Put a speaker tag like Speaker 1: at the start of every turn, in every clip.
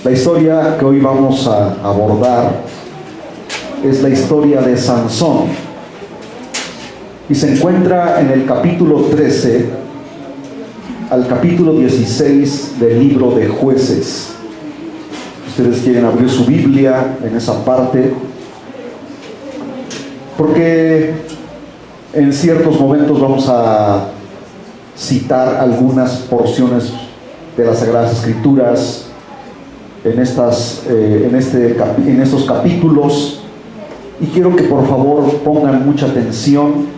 Speaker 1: La historia que hoy vamos a abordar es la historia de Sansón y se encuentra en el capítulo 13 al capítulo 16 del libro de Jueces. Ustedes quieren abrir su Biblia en esa parte, porque en ciertos momentos vamos a citar algunas porciones de las Sagradas Escrituras en estos capítulos, y quiero que por favor pongan mucha atención,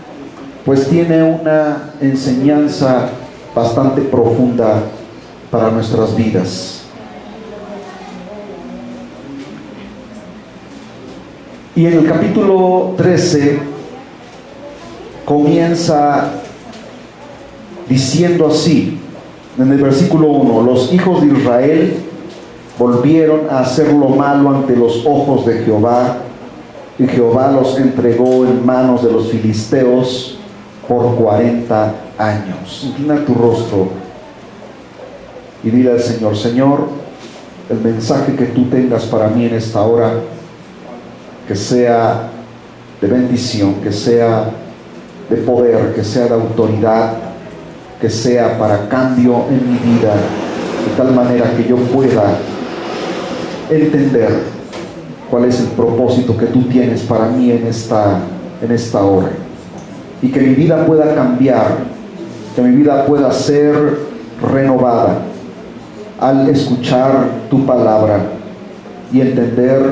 Speaker 1: pues tiene una enseñanza bastante profunda para nuestras vidas. Y en el capítulo 13 comienza diciendo así, en el versículo 1: los hijos de Israel volvieron a hacer lo malo ante los ojos de Jehová, y Jehová los entregó en manos de los filisteos por 40 años. Inclina tu rostro y dile al Señor: Señor, el mensaje que tú tengas para mí en esta hora, que sea de bendición, que sea de poder, que sea de autoridad, que sea para cambio en mi vida, de tal manera que yo pueda entender cuál es el propósito que tú tienes para mí en esta hora, y que mi vida pueda cambiar, que mi vida pueda ser renovada al escuchar tu palabra y entender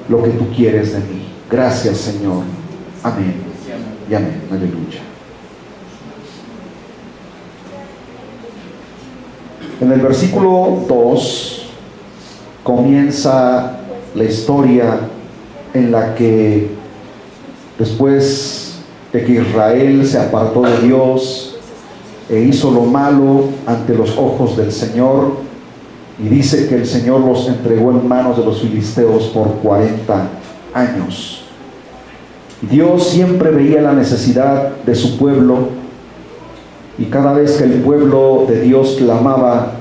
Speaker 1: lo que tú quieres de mí. Gracias, Señor. Amén y amén. Aleluya. En el versículo 2 comienza la historia en la que, después de que Israel se apartó de Dios e hizo lo malo ante los ojos del Señor, y dice que el Señor los entregó en manos de los filisteos por 40 años. Dios siempre veía la necesidad de su pueblo, y cada vez que el pueblo de Dios clamaba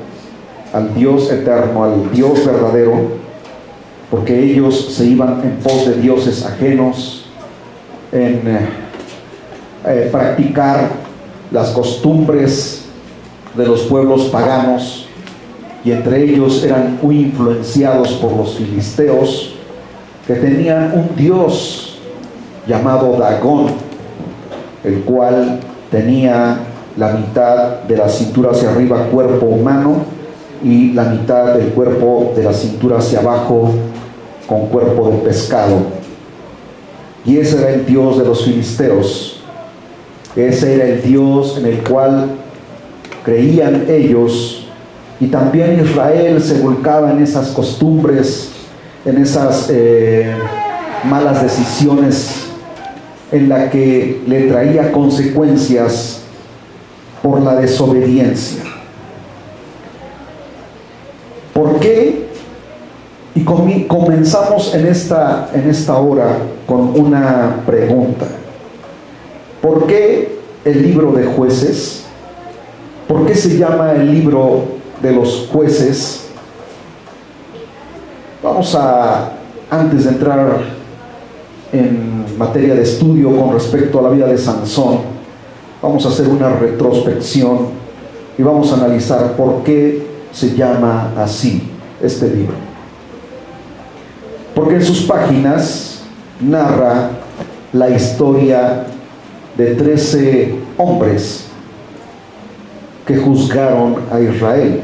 Speaker 1: al Dios eterno, al Dios verdadero, porque ellos se iban en pos de dioses ajenos, en practicar las costumbres de los pueblos paganos, y entre ellos eran muy influenciados por los filisteos, que tenían un dios llamado Dagón, el cual tenía la mitad de la cintura hacia arriba cuerpo humano, y la mitad del cuerpo de la cintura hacia abajo con cuerpo de pescado. Y ese era el dios de los filisteos. Ese era el dios en el cual creían ellos, y también Israel se volcaba en esas costumbres, en esas malas decisiones, en la que le traía consecuencias por la desobediencia. ¿Por qué? Y comenzamos en esta hora con una pregunta. ¿Por qué el libro de Jueces? ¿Por qué se llama el libro de los jueces? Vamos a, antes de entrar en materia de estudio con respecto a la vida de Sansón, vamos a hacer una retrospección y vamos a analizar por qué se llama así este libro. Porque en sus páginas narra la historia de 13 hombres que juzgaron a Israel,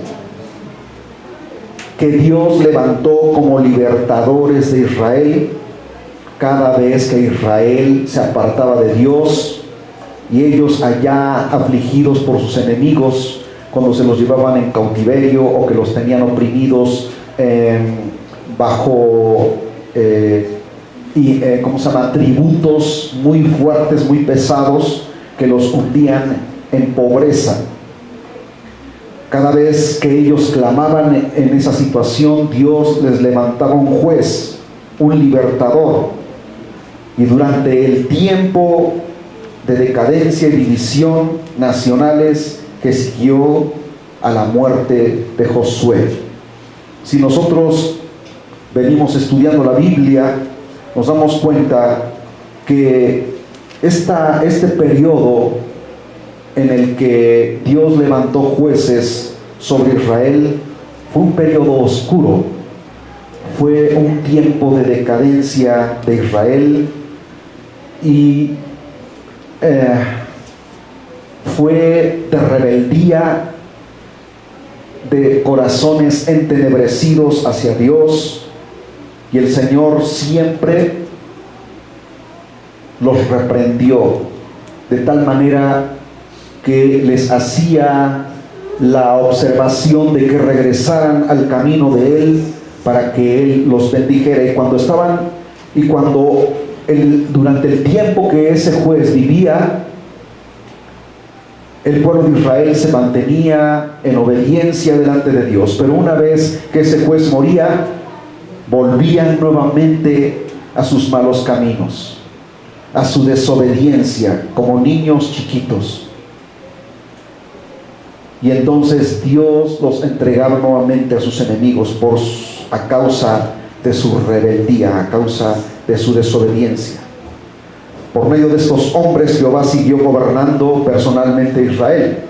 Speaker 1: que Dios levantó como libertadores de Israel cada vez que Israel se apartaba de Dios, y ellos allá afligidos por sus enemigos, cuando se los llevaban en cautiverio o que los tenían oprimidos bajo tributos muy fuertes, muy pesados, que los hundían en pobreza. Cada vez que ellos clamaban en esa situación, Dios les levantaba un juez, un libertador. Y durante el tiempo de decadencia y división nacionales que siguió a la muerte de Josué, Si nosotros venimos estudiando la Biblia, nos damos cuenta que este periodo en el que Dios levantó jueces sobre Israel fue un periodo oscuro, fue un tiempo de decadencia de Israel y fue de rebeldía, de corazones entenebrecidos hacia Dios, y el Señor siempre los reprendió de tal manera que les hacía la observación de que regresaran al camino de Él para que Él los bendijera. Durante el tiempo que ese juez vivía, el pueblo de Israel se mantenía en obediencia delante de Dios, pero una vez que ese juez moría, volvían nuevamente a sus malos caminos, a su desobediencia, como niños chiquitos. Y entonces Dios los entregaba nuevamente a sus enemigos a causa de su rebeldía, a causa de su desobediencia. Por medio de estos hombres, Jehová siguió gobernando personalmente Israel.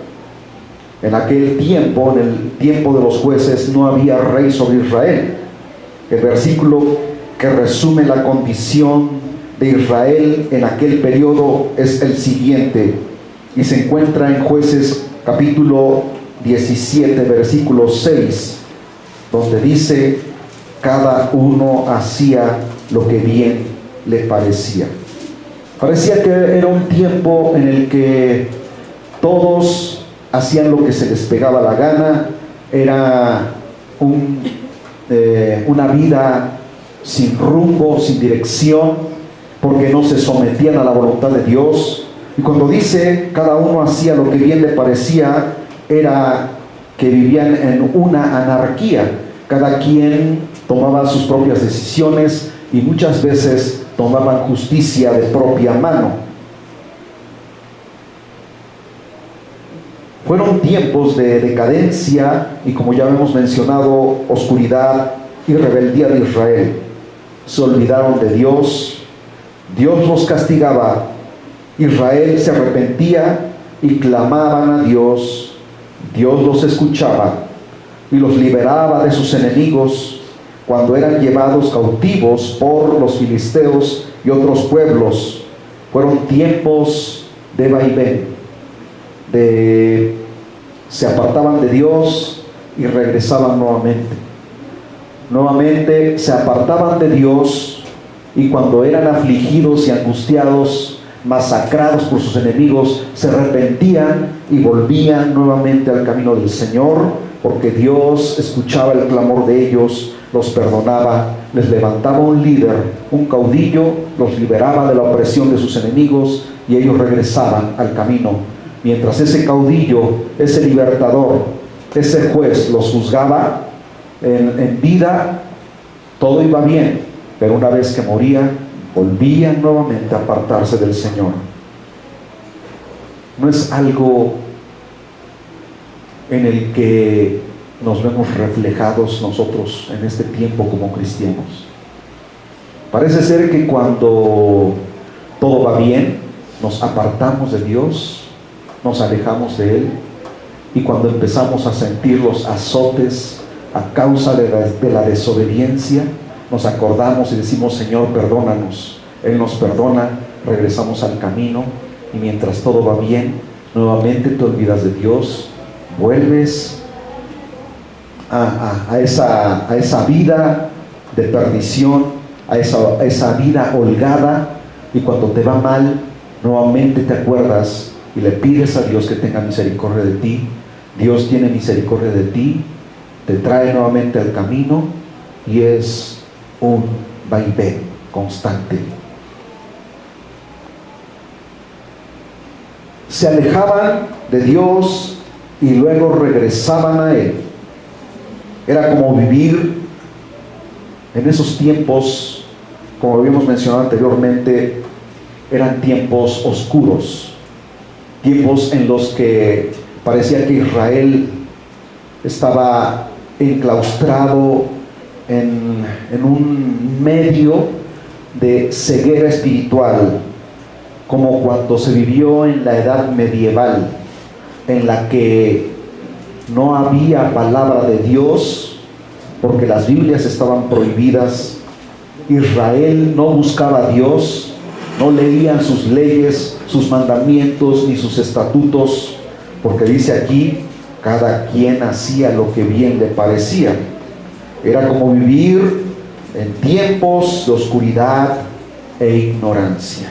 Speaker 1: En aquel tiempo, en el tiempo de los jueces, no había rey sobre Israel. El versículo que resume la condición de Israel en aquel periodo es el siguiente, y se encuentra en Jueces capítulo 17, versículo 6, donde dice: cada uno hacía lo que bien le parecía. Parecía que era un tiempo en el que todos hacían lo que se les pegaba la gana. Era una vida sin rumbo, sin dirección, porque no se sometían a la voluntad de Dios. Y cuando dice cada uno hacía lo que bien le parecía, era que vivían en una anarquía. Cada quien tomaba sus propias decisiones y muchas veces tomaban justicia de propia mano. Fueron tiempos de decadencia y, como ya hemos mencionado, oscuridad y rebeldía de Israel. Se olvidaron de Dios, Dios los castigaba, Israel se arrepentía y clamaban a Dios, Dios los escuchaba y los liberaba de sus enemigos cuando eran llevados cautivos por los filisteos y otros pueblos. Fueron tiempos de vaivén, se apartaban de Dios y regresaban nuevamente se apartaban de Dios, y cuando eran afligidos y angustiados, masacrados por sus enemigos, se arrepentían y volvían nuevamente al camino del Señor, porque Dios escuchaba el clamor de ellos, los perdonaba, les levantaba un líder, un caudillo, los liberaba de la opresión de sus enemigos y ellos regresaban al camino. Mientras ese caudillo, ese libertador, ese juez los juzgaba en vida, todo iba bien, pero una vez que moría, volvían nuevamente a apartarse del Señor. No es algo en el que nos vemos reflejados nosotros en este tiempo como cristianos. Parece ser que cuando todo va bien, nos apartamos de Dios, nos alejamos de Él, y cuando empezamos a sentir los azotes a causa de la desobediencia, nos acordamos y decimos: Señor, perdónanos. Él nos perdona, regresamos al camino, y mientras todo va bien, nuevamente te olvidas de Dios, vuelves a esa vida de perdición, a esa vida holgada, y cuando te va mal, nuevamente te acuerdas y le pides a Dios que tenga misericordia de ti. Dios tiene misericordia de ti, te trae nuevamente al camino, y es un vaivén constante. Se alejaban de Dios y luego regresaban a Él. Era como vivir en esos tiempos, como habíamos mencionado anteriormente, eran tiempos oscuros, tiempos en los que parecía que Israel estaba enclaustrado en un medio de ceguera espiritual, como cuando se vivió en la edad medieval, en la que no había palabra de Dios, porque las Biblias estaban prohibidas. Israel no buscaba a Dios, no leían sus leyes, sus mandamientos ni sus estatutos, porque dice aquí, cada quien hacía lo que bien le parecía. Era como vivir en tiempos de oscuridad e ignorancia.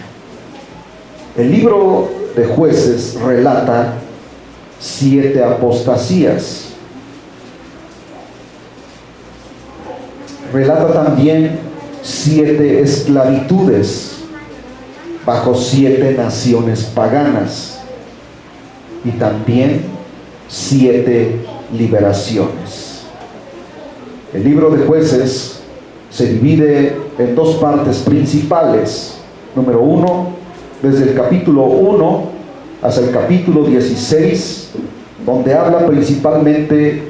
Speaker 1: El libro de Jueces relata 7 apostasías. Relata también 7 esclavitudes bajo 7 naciones paganas, y también 7 liberaciones. El libro de Jueces se divide en 2 partes principales. Número 1, desde el capítulo 1 hasta el capítulo 16, donde habla principalmente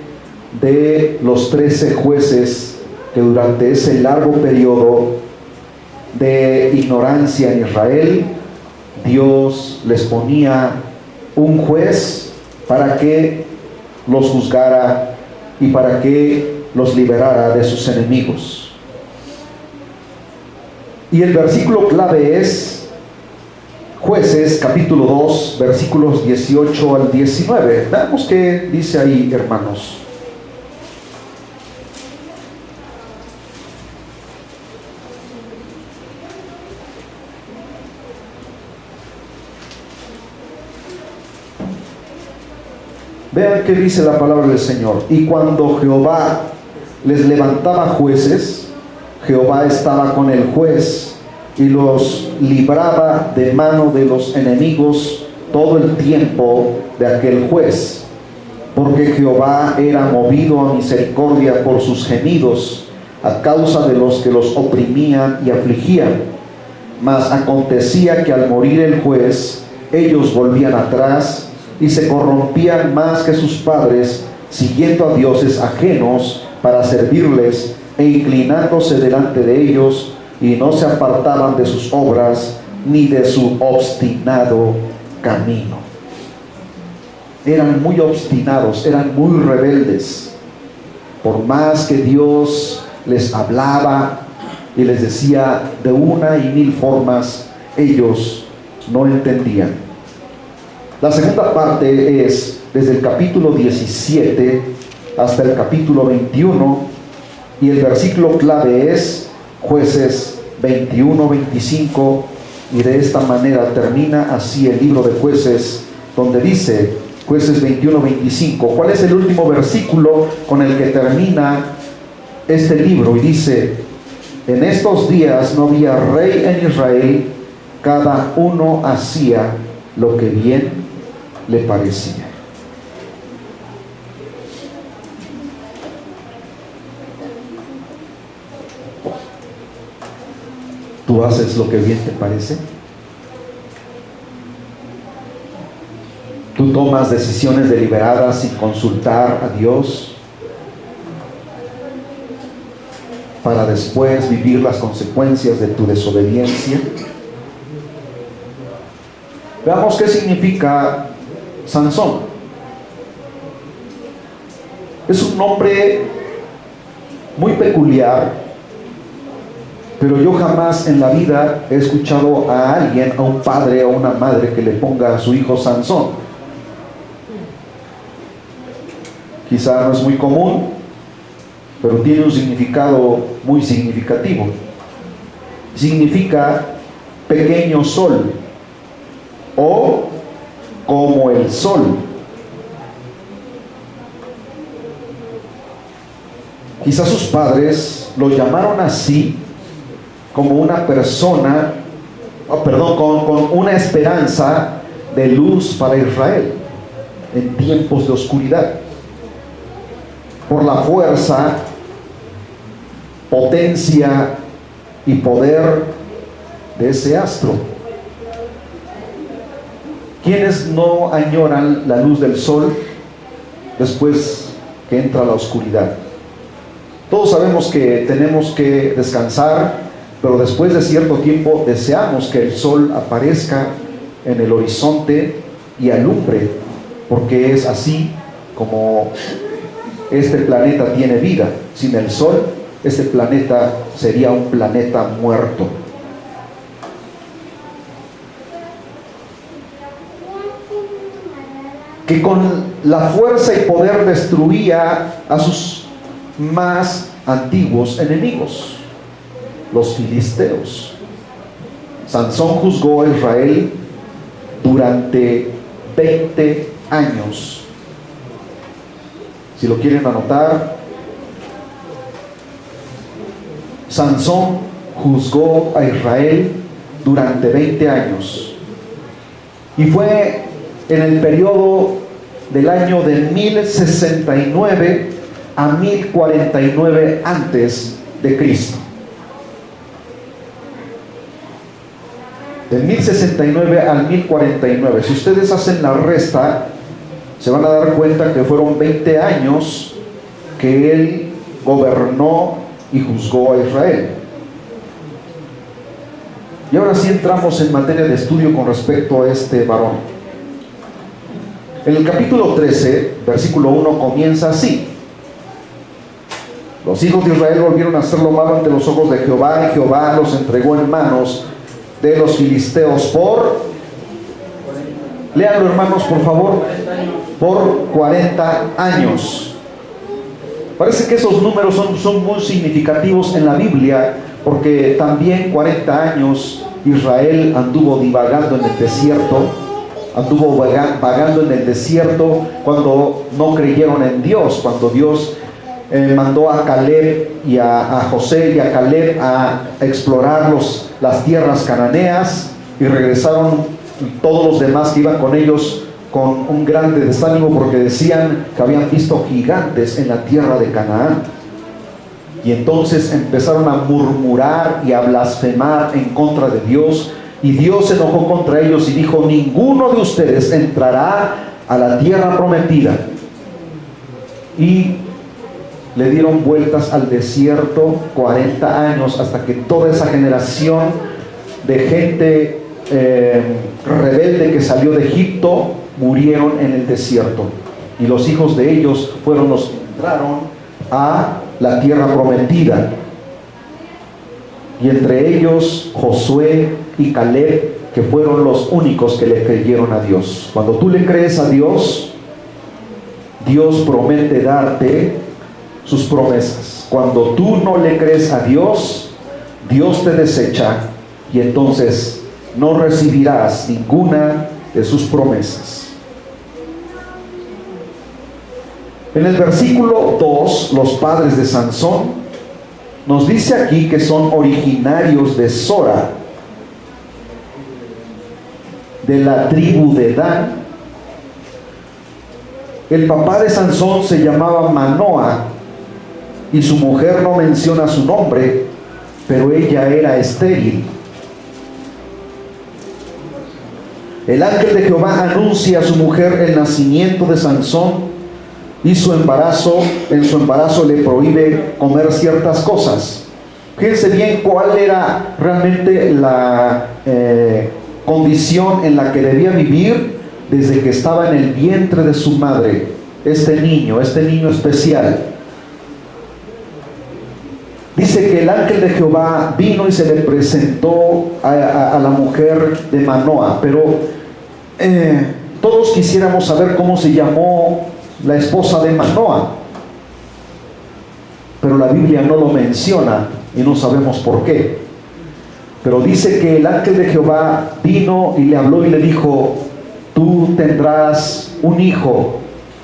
Speaker 1: de los 13 jueces que durante ese largo periodo de ignorancia en Israel, Dios les ponía un juez para que los juzgara y para que los liberara de sus enemigos. Y el versículo clave es Jueces capítulo 2, versículos 18 al 19. Veamos qué dice ahí, hermanos. Vean qué dice la palabra del Señor. Y cuando Jehová les levantaba jueces, Jehová estaba con el juez y los libraba de mano de los enemigos todo el tiempo de aquel juez, porque Jehová era movido a misericordia por sus gemidos a causa de los que los oprimían y afligían. Mas acontecía que al morir el juez, ellos volvían atrás y se corrompían más que sus padres, siguiendo a dioses ajenos para servirles e inclinándose delante de ellos, y no se apartaban de sus obras ni de su obstinado camino. Eran muy obstinados, eran muy rebeldes. Por más que Dios les hablaba y les decía de una y mil formas, ellos no entendían. La segunda parte es desde el capítulo 17 hasta el capítulo 21, y el versículo clave es Jueces 21-25, y de esta manera termina así el libro de Jueces, donde dice, Jueces 21-25, ¿cuál es el último versículo con el que termina este libro? Y dice, en estos días no había rey en Israel, cada uno hacía lo que bien le parecía. ¿Tú haces lo que bien te parece? ¿Tú tomas decisiones deliberadas sin consultar a Dios para después vivir las consecuencias de tu desobediencia? Veamos qué significa Sansón. Es un nombre muy peculiar, pero yo jamás en la vida he escuchado a alguien, a un padre o a una madre, que le ponga a su hijo Sansón. Quizá no es muy común, pero tiene un significado muy significativo. Significa pequeño sol o como el sol. Quizás sus padres lo llamaron así como una persona, con una esperanza de luz para Israel en tiempos de oscuridad, por la fuerza, potencia y poder de ese astro. ¿Quiénes no añoran la luz del sol después que entra la oscuridad. Todos sabemos que tenemos que descansar, pero después de cierto tiempo deseamos que el sol aparezca en el horizonte y alumbre, porque es así como este planeta tiene vida. Sin el sol, este planeta sería un planeta muerto. Que con la fuerza y poder destruía a sus más antiguos enemigos, los filisteos. Sansón juzgó a Israel durante 20 años. Si lo quieren anotar, Sansón juzgó a Israel durante 20 años. Y fue en el periodo del año de 1069 a 1049 antes de Cristo. De 1069 al 1049. Si ustedes hacen la resta, se van a dar cuenta que fueron 20 años que él gobernó y juzgó a Israel. Y ahora sí entramos en materia de estudio con respecto a este varón. En el capítulo 13, versículo 1, comienza así: los hijos de Israel volvieron a hacer lo malo ante los ojos de Jehová, y Jehová los entregó en manos de los filisteos por, léanlo hermanos por favor, por 40 años. Parece que esos números son muy significativos en la Biblia, porque también 40 años Israel anduvo divagando en el desierto, anduvo vagando en el desierto cuando no creyeron en Dios, cuando Dios mandó a Caleb y a José y a Caleb a explorar las tierras cananeas, y regresaron todos los demás que iban con ellos con un grande desánimo, porque decían que habían visto gigantes en la tierra de Canaán. Y entonces empezaron a murmurar y a blasfemar en contra de Dios, y Dios se enojó contra ellos y dijo: ninguno de ustedes entrará a la tierra prometida. Y le dieron vueltas al desierto 40 años, hasta que toda esa generación de gente rebelde que salió de Egipto murieron en el desierto, y los hijos de ellos fueron los que entraron a la tierra prometida, y entre ellos Josué y Caleb, que fueron los únicos que le creyeron a Dios. Cuando tú le crees a Dios, Dios promete darte sus promesas. Cuando tú no le crees a Dios, Dios te desecha, y entonces no recibirás ninguna de sus promesas. En el versículo 2, los padres de Sansón, nos dice aquí que son originarios de Sora, de la tribu de Dan. El papá de Sansón se llamaba Manoa, y su mujer no menciona su nombre, pero ella era estéril. El ángel de Jehová anuncia a su mujer el nacimiento de Sansón, y en su embarazo le prohíbe comer ciertas cosas. Fíjense bien cuál era realmente la condición en la que debía vivir desde que estaba en el vientre de su madre, este niño especial. Dice que el ángel de Jehová vino y se le presentó a la mujer de Manoa, pero todos quisiéramos saber cómo se llamó la esposa de Manoa, pero la Biblia no lo menciona y no sabemos por qué. Pero dice que el ángel de Jehová vino y le habló y le dijo: tú tendrás un hijo,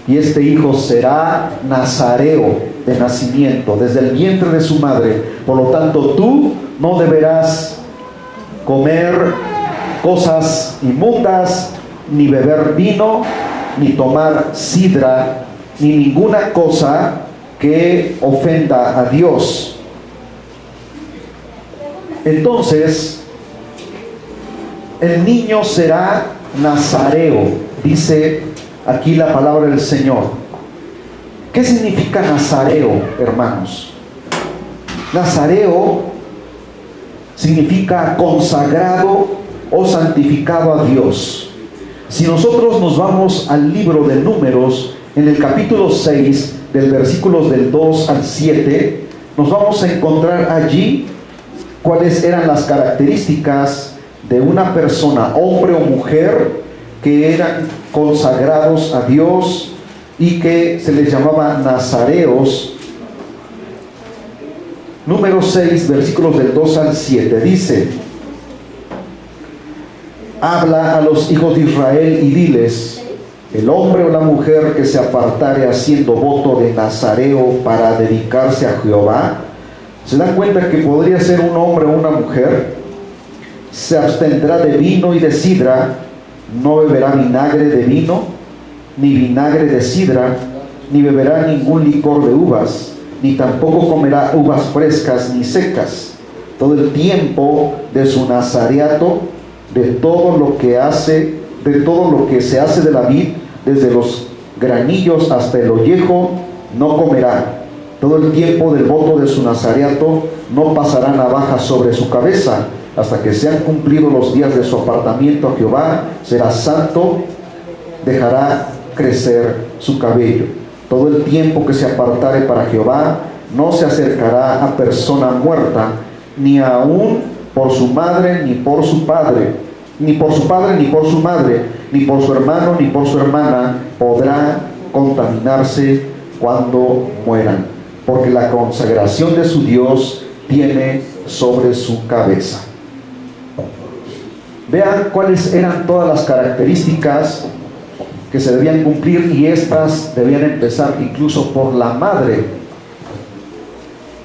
Speaker 1: y este hijo será nazareo de nacimiento, desde el vientre de su madre. Por lo tanto, tú no deberás comer cosas inmundas, ni beber vino, ni tomar sidra, ni ninguna cosa que ofenda a Dios. Entonces, el niño será nazareo, dice aquí la palabra del Señor. ¿Qué significa nazareo, hermanos? Nazareo significa consagrado o santificado a Dios. Si nosotros nos vamos al libro de Números, en el capítulo 6, del versículos del 2 al 7, nos vamos a encontrar allí cuáles eran las características de una persona, hombre o mujer, que eran consagrados a Dios y que se les llamaba nazareos. Número 6, versículos del 2 al 7, dice: habla a los hijos de Israel y diles: el hombre o la mujer que se apartare haciendo voto de nazareo para dedicarse a Jehová, se dan cuenta que podría ser un hombre o una mujer, se abstendrá de vino y de sidra, no beberá vinagre de vino, ni vinagre de sidra, ni beberá ningún licor de uvas, ni tampoco comerá uvas frescas ni secas, todo el tiempo de su nazareato, de todo lo que se hace de la vid, desde los granillos hasta el ollejo, no comerá. Todo el tiempo del voto de su nazareato no pasará navaja sobre su cabeza, hasta que sean cumplidos los días de su apartamiento a Jehová. Será santo, dejará crecer su cabello. Todo el tiempo que se apartare para Jehová, no se acercará a persona muerta, ni aun por su madre, ni por su padre, ni por su padre, ni por su madre, ni por su hermano, ni por su hermana, podrá contaminarse cuando mueran, porque la consagración de su Dios tiene sobre su cabeza. Vean cuáles eran todas las características que se debían cumplir, y estas debían empezar incluso por la madre,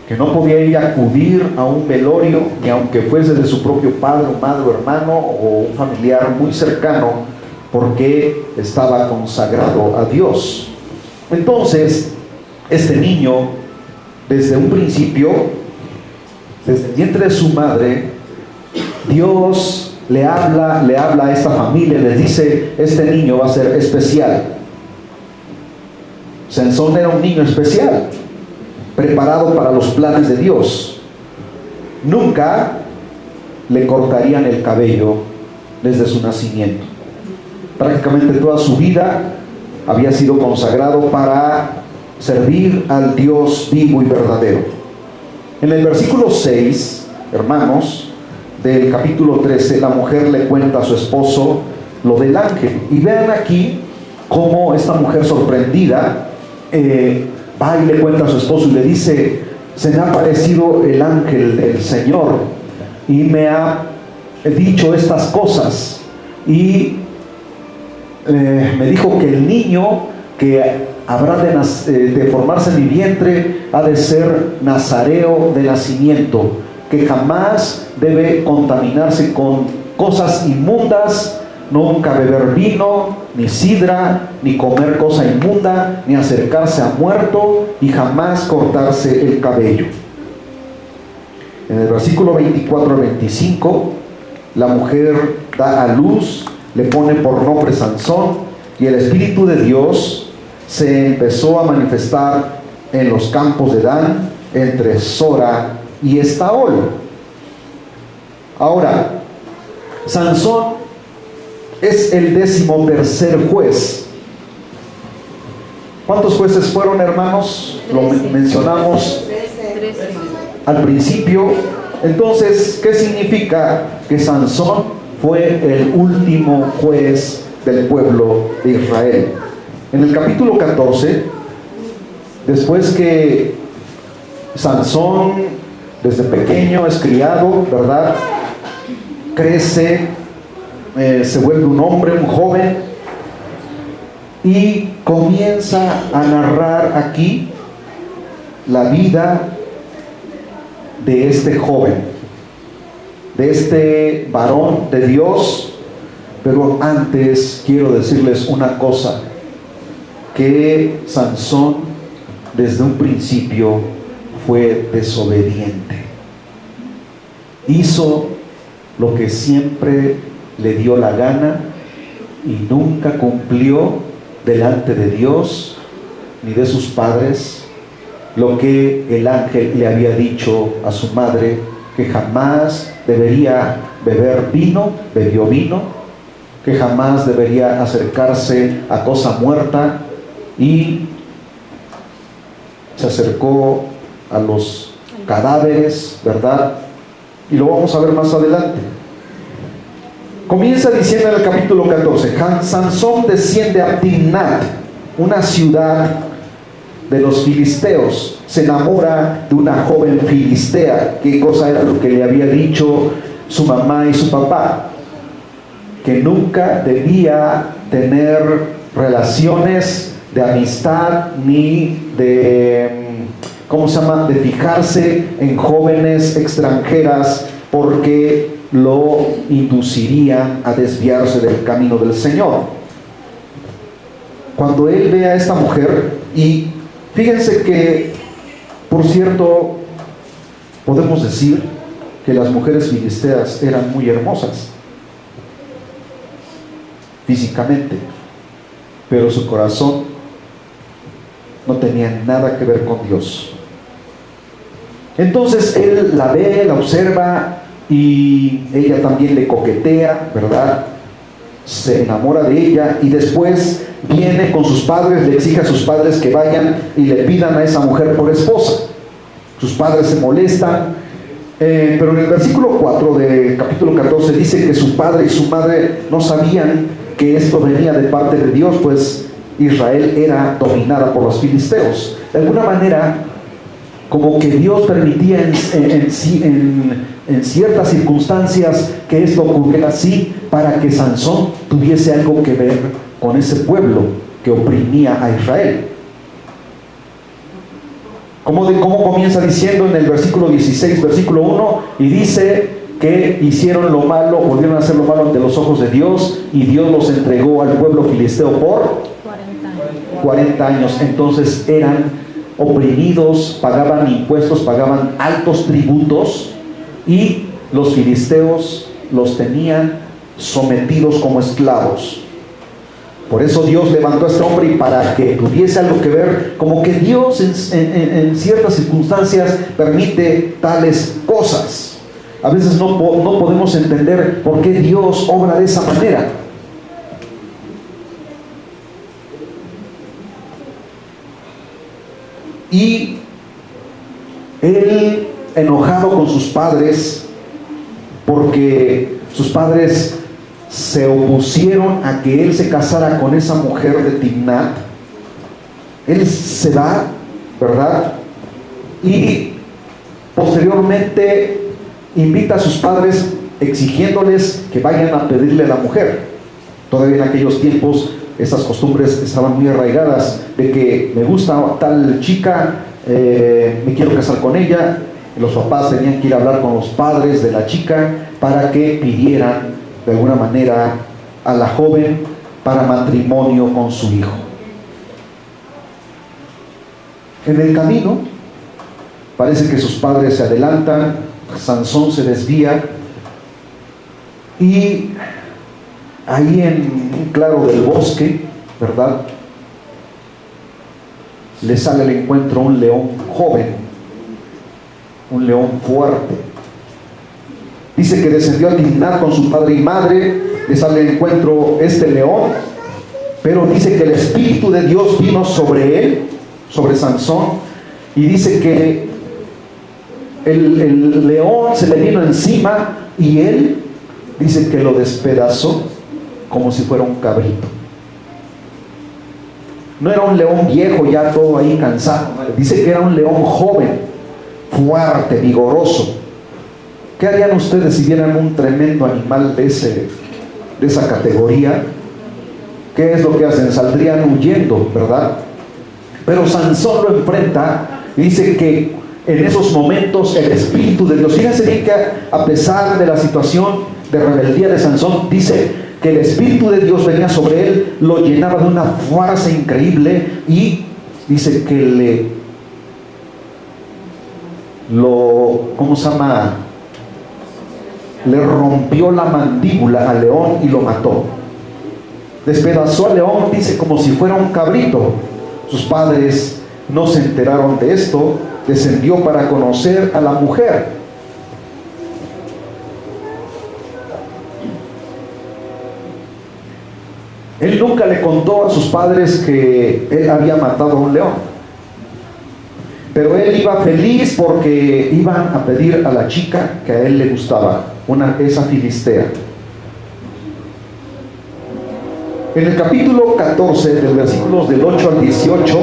Speaker 1: que no podía ir a acudir a un velorio, ni aunque fuese de su propio padre o madre o hermano o un familiar muy cercano, porque estaba consagrado a Dios. Entonces, este niño, desde un principio, desde el vientre de su madre, Dios le habla a esta familia, les dice: este niño va a ser especial. Sansón era un niño especial, preparado para los planes de Dios. Nunca le cortarían el cabello desde su nacimiento. Prácticamente toda su vida había sido consagrado para servir al Dios vivo y verdadero. En el versículo 6, hermanos, del capítulo 13, la mujer le cuenta a su esposo lo del ángel. Y vean aquí cómo esta mujer sorprendida va y le cuenta a su esposo y le dice: se me ha aparecido el ángel del Señor y me ha dicho estas cosas, y me dijo que el niño que habrá de formarse en mi vientre ha de ser nazareo de nacimiento, que jamás debe contaminarse con cosas inmundas, nunca beber vino, ni sidra, ni comer cosa inmunda, ni acercarse a muerto, y jamás cortarse el cabello. En el versículo 24 al 25, la mujer da a luz, le pone por nombre Sansón, y el Espíritu de Dios se empezó a manifestar en los campos de Dan, entre Sora y Estaol. Ahora, Sansón es el 13º juez. ¿Cuántos jueces fueron, hermanos? Lo mencionamos al principio. Entonces, ¿qué significa? Que Sansón fue el último juez del pueblo de Israel. En el capítulo 14, después que Sansón desde pequeño es criado, ¿verdad?, crece, se vuelve un hombre, un joven, y comienza a narrar aquí la vida de este joven, de este varón de Dios. Pero antes quiero decirles una cosa, que Sansón desde un principio fue desobediente. Hizo lo que siempre le dio la gana y nunca cumplió delante de Dios ni de sus padres lo que el ángel le había dicho a su madre, que jamás debería beber vino, bebió vino, que jamás debería acercarse a cosa muerta, y se acercó a los cadáveres, ¿verdad? Y lo vamos a ver más adelante. Comienza diciendo en el capítulo 14, Sansón desciende a Timnat, una ciudad de los filisteos, se enamora de una joven filistea. ¿Qué cosa era lo que le había dicho su mamá y su papá? Que nunca debía tener relaciones de amistad ni de, de fijarse en jóvenes extranjeras, porque lo inducirían a desviarse del camino del Señor. Cuando él ve a esta mujer, y fíjense que, por cierto, podemos decir que las mujeres filisteas eran muy hermosas físicamente, pero su corazón no tenía nada que ver con Dios. Entonces él la ve, la observa, y ella también le coquetea, ¿verdad? Se enamora de ella, y después viene con sus padres, le exige a sus padres que vayan y le pidan a esa mujer por esposa. Sus padres se molestan, pero en el versículo 4 del capítulo 14 dice que su padre y su madre no sabían que esto venía de parte de Dios, pues Israel era dominada por los filisteos. De alguna manera, como que Dios permitía en ciertas circunstancias que esto ocurriera así, para que Sansón tuviese algo que ver con ese pueblo que oprimía a Israel. ¿Cómo comienza diciendo en el versículo 16, versículo 1? Y dice que hicieron lo malo, volvieron a hacer lo malo ante los ojos de Dios, y Dios los entregó al pueblo filisteo por 40 años. Entonces eran oprimidos, pagaban impuestos, pagaban altos tributos, y los filisteos los tenían sometidos como esclavos. Por eso Dios levantó a este hombre, y para que tuviese algo que ver, como que Dios en ciertas circunstancias permite tales cosas. A veces no podemos entender por qué Dios obra de esa manera. Y él, enojado con sus padres, porque sus padres se opusieron a que él se casara con esa mujer de Timnat, él se va, ¿verdad? Y posteriormente invita a sus padres exigiéndoles que vayan a pedirle a la mujer. Todavía en aquellos tiempos esas costumbres estaban muy arraigadas, de que me gusta tal chica, me quiero casar con ella. Los papás tenían que ir a hablar con los padres de la chica para que pidieran de alguna manera a la joven para matrimonio con su hijo. En el camino parece que sus padres se adelantan, Sansón se desvía, y ahí en un claro del bosque, ¿verdad?, le sale al encuentro un león joven, un león fuerte. Dice que descendió a Timnat con su padre y madre, le sale al encuentro este león, pero dice que el Espíritu de Dios vino sobre él, sobre Sansón, y dice que el león se le vino encima, y él dice que lo despedazó como si fuera un cabrito. No era un león viejo ya todo ahí cansado, dice que era un león joven, fuerte, vigoroso. ¿Qué harían ustedes si vieran un tremendo animal de esa categoría? ¿Qué es lo que hacen? Saldrían huyendo, ¿verdad? Pero Sansón lo enfrenta, y dice que en esos momentos el Espíritu de Dios, fíjense bien que a pesar de la situación de rebeldía de Sansón, dice que el Espíritu de Dios venía sobre él, lo llenaba de una fuerza increíble, y dice que le rompió la mandíbula al león y lo mató. Despedazó al león, dice, como si fuera un cabrito, sus padres no se enteraron de esto, descendió para conocer a la mujer. Él nunca le contó a sus padres que él había matado a un león, pero él iba feliz porque iban a pedir a la chica que a él le gustaba, esa filistea. En el capítulo 14, del versículos del 8 al 18,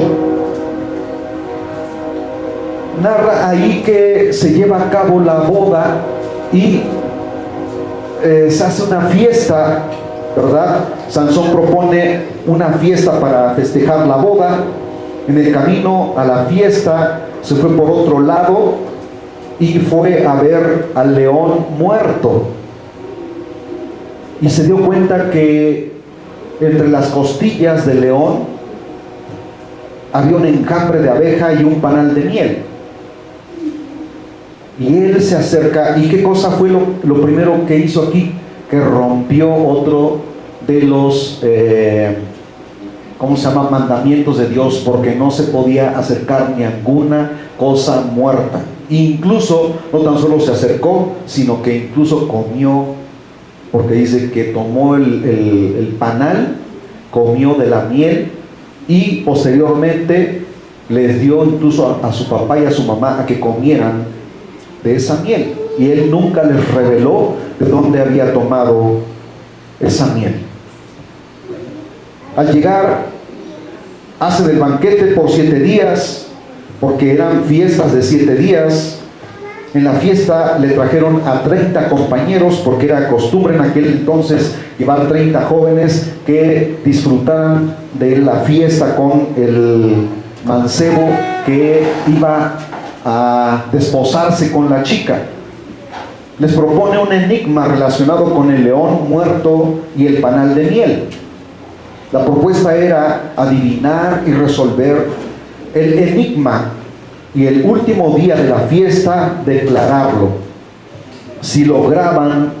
Speaker 1: narra ahí que se lleva a cabo la boda y se hace una fiesta, ¿verdad? Sansón propone una fiesta para festejar la boda. En el camino a la fiesta se fue por otro lado y fue a ver al león muerto, y se dio cuenta que entre las costillas del león había un enjambre de abeja y un panal de miel. Y él se acerca, ¿y qué cosa fue lo primero que hizo aquí? Que rompió otro de los mandamientos de Dios, porque no se podía acercar ni a ninguna cosa muerta. Incluso no tan solo se acercó, sino que incluso comió, porque dice que tomó el panal, comió de la miel, y posteriormente les dio incluso a su papá y a su mamá a que comieran de esa miel, y él nunca les reveló de dónde había tomado esa miel. Al llegar, hace del banquete por 7 días, porque eran fiestas de 7 días. En la fiesta le trajeron a 30 compañeros, porque era costumbre en aquel entonces llevar 30 jóvenes que disfrutaran de la fiesta con el mancebo que iba a desposarse con la chica. Les propone un enigma relacionado con el león muerto y el panal de miel. La propuesta era adivinar y resolver el enigma, y el último día de la fiesta declararlo. Si lograban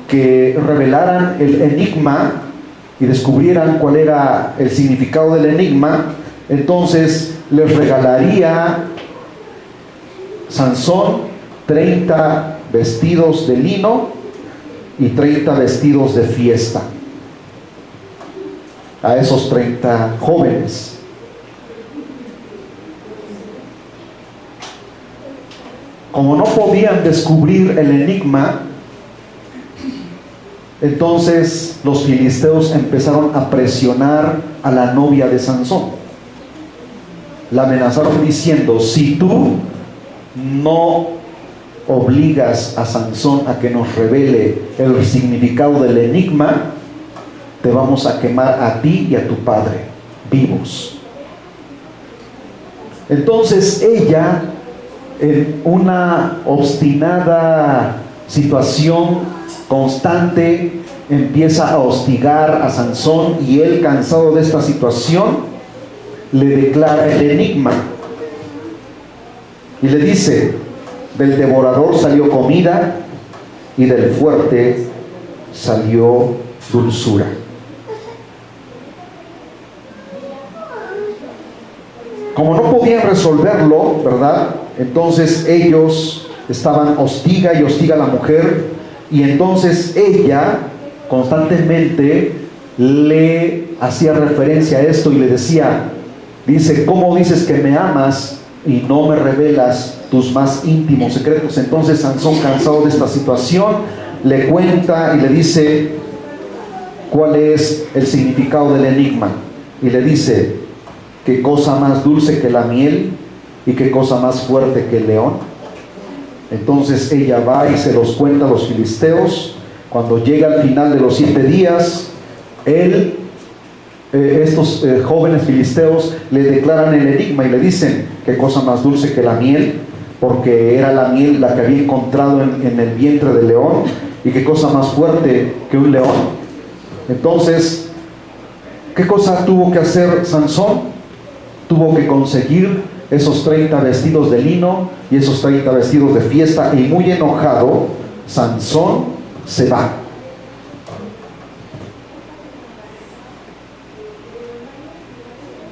Speaker 1: que revelaran el enigma y descubrieran cuál era el significado del enigma, entonces les regalaría Sansón 30 vestidos de lino y 30 vestidos de fiesta a esos 30 jóvenes. Como no podían descubrir el enigma, entonces los filisteos empezaron a presionar a la novia de Sansón. La amenazaron diciendo: si tú no obligas a Sansón a que nos revele el significado del enigma, te vamos a quemar a ti y a tu padre vivos. Entonces ella, en una obstinada situación constante, empieza a hostigar a Sansón, y él, cansado de esta situación, le declara el enigma y le dice: del devorador salió comida y del fuerte salió dulzura. Como no podían resolverlo, ¿verdad? Entonces ellos estaban hostiga y hostiga a la mujer, y entonces ella constantemente le hacía referencia a esto y le decía, dice: ¿cómo dices que me amas y no me revelas tus más íntimos secretos? Entonces Sansón, cansado de esta situación, le cuenta y le dice cuál es el significado del enigma, y le dice: ¿qué cosa más dulce que la miel y qué cosa más fuerte que el león? Entonces ella va y se los cuenta a los filisteos. Cuando llega al final de los 7 días, estos jóvenes filisteos le declaran el enigma y le dicen: ¿qué cosa más dulce que la miel? Porque era la miel la que había encontrado en el vientre del león. ¿Y qué cosa más fuerte que un león? Entonces, ¿qué cosa tuvo que hacer Sansón? Tuvo que conseguir esos 30 vestidos de lino y esos 30 vestidos de fiesta, y muy enojado, Sansón se va.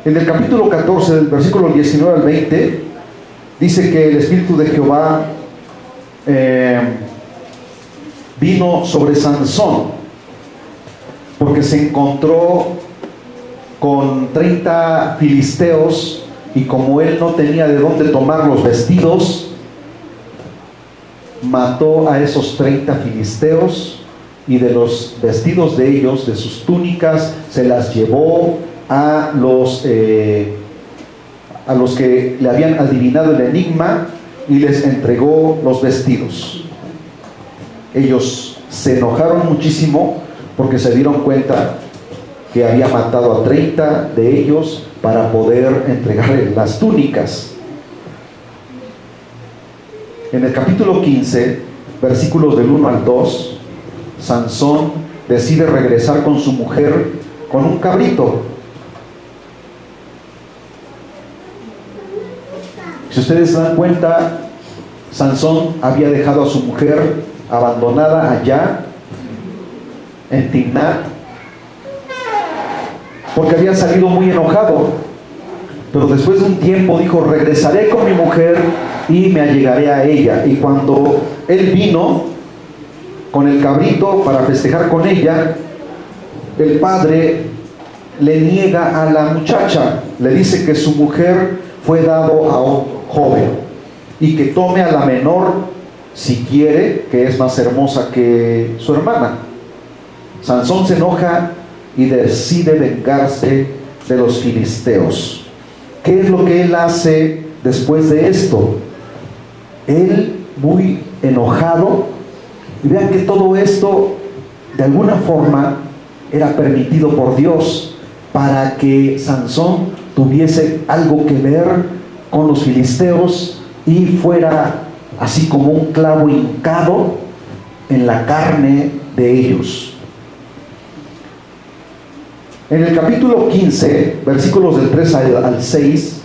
Speaker 1: En el capítulo 14, del versículo 19 al 20, dice que el Espíritu de Jehová vino sobre Sansón, porque se encontró con 30 filisteos, y como él no tenía de dónde tomar los vestidos, mató a esos 30 filisteos, y de los vestidos de ellos, de sus túnicas, se las llevó a los que le habían adivinado el enigma, y les entregó los vestidos. Ellos se enojaron muchísimo porque se dieron cuenta que había matado a 30 de ellos para poder entregarle las túnicas. En el capítulo 15, versículos del 1 al 2, Sansón decide regresar con su mujer con un cabrito. Si ustedes se dan cuenta, Sansón había dejado a su mujer abandonada allá en Timnat, porque había salido muy enojado. Pero después de un tiempo dijo: regresaré con mi mujer y me allegaré a ella. Y cuando él vino con el cabrito para festejar con ella, el padre le niega a la muchacha, le dice que su mujer fue dado a un joven y que tome a la menor si quiere, que es más hermosa que su hermana. Sansón se enoja y decide vengarse de los filisteos. ¿Qué es lo que él hace después de esto? Él, muy enojado, y vean que todo esto de alguna forma era permitido por Dios para que Sansón tuviese algo que ver con los filisteos y fuera así como un clavo hincado en la carne de ellos. En el capítulo 15, versículos del 3 al 6,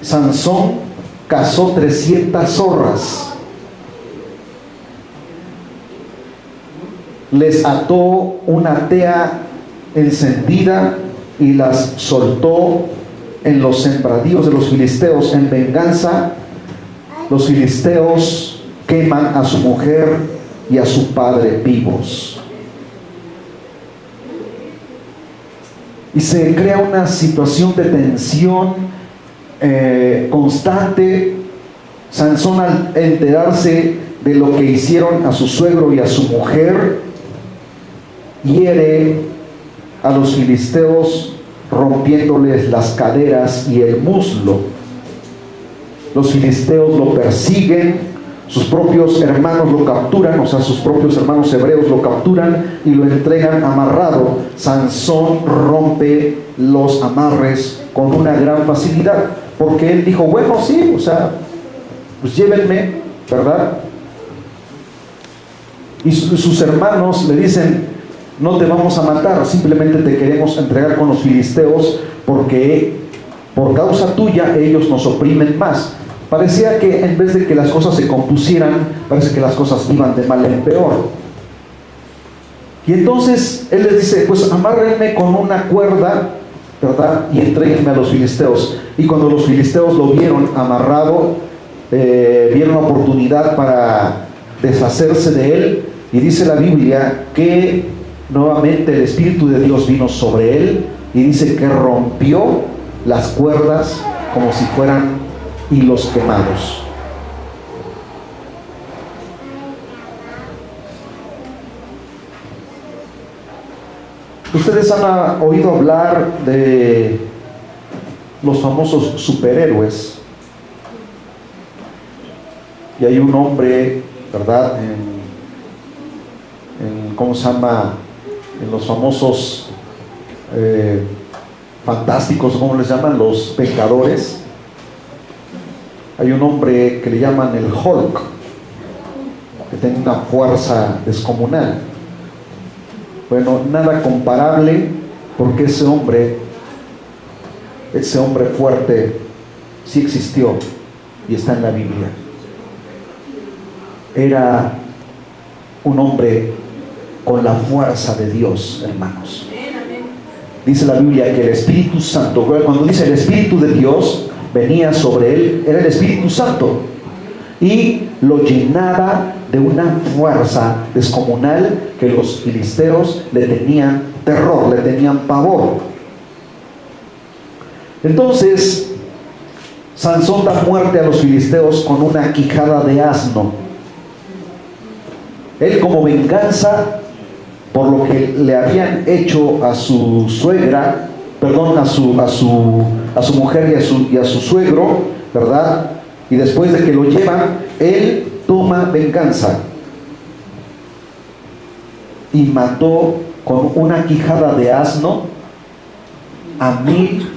Speaker 1: Sansón cazó 300 zorras, les ató una tea encendida y las soltó en los sembradíos de los filisteos. En venganza, los filisteos queman a su mujer y a su padre vivos. Y se crea una situación de tensión constante. Sansón, al enterarse de lo que hicieron a su suegro y a su mujer, hiere a los filisteos rompiéndoles las caderas y el muslo. Los filisteos lo persiguen, sus propios hermanos lo capturan, o sea, sus propios hermanos hebreos lo capturan y lo entregan amarrado. Sansón rompe los amarres con una gran facilidad, porque él dijo: bueno, sí, o sea, pues llévenme, ¿verdad? Y sus hermanos le dicen: no te vamos a matar, simplemente te queremos entregar con los filisteos porque por causa tuya ellos nos oprimen más. Parecía que en vez de que las cosas se compusieran, parece que las cosas iban de mal en peor. Y entonces él les dice: pues amárrenme con una cuerda, ¿verdad? Y entréguenme a los filisteos. Y cuando los filisteos lo vieron amarrado, vieron la oportunidad para deshacerse de él. Y dice la Biblia que nuevamente el Espíritu de Dios vino sobre él, y dice que rompió las cuerdas como si fueran hilos quemados. Ustedes han oído hablar de los famosos superhéroes, y hay un hombre, ¿verdad?, ¿cómo se llama?, en los famosos fantásticos, ¿cómo les llaman?, los Vengadores. Hay un hombre que le llaman el Hulk, que tiene una fuerza descomunal. Bueno, nada comparable, porque ese hombre fuerte sí existió y está en la Biblia. Era un hombre con la fuerza de Dios, hermanos. dice la Biblia que el Espíritu Santo, cuando dice el Espíritu de Dios venía sobre él, era el Espíritu Santo, y lo llenaba de una fuerza descomunal que los filisteos le tenían terror, le tenían pavor. Entonces Sansón da muerte a los filisteos con una quijada de asno. Él, como venganza por lo que le habían hecho a su suegra, perdón, a su mujer y a su suegro, ¿verdad? Y después de que lo llevan, él toma venganza y mató con una quijada de asno a 1000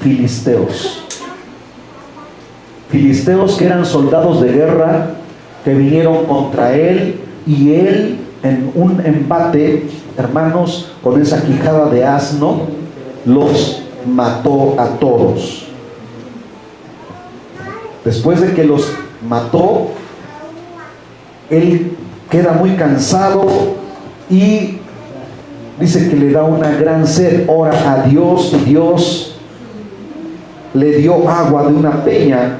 Speaker 1: filisteos. Filisteos que eran soldados de guerra que vinieron contra él, y él, en un embate, hermanos, con esa quijada de asno, los mató a todos. Después de que los mató, él queda muy cansado y dice que le da una gran sed, ora a Dios, y Dios le dio agua de una peña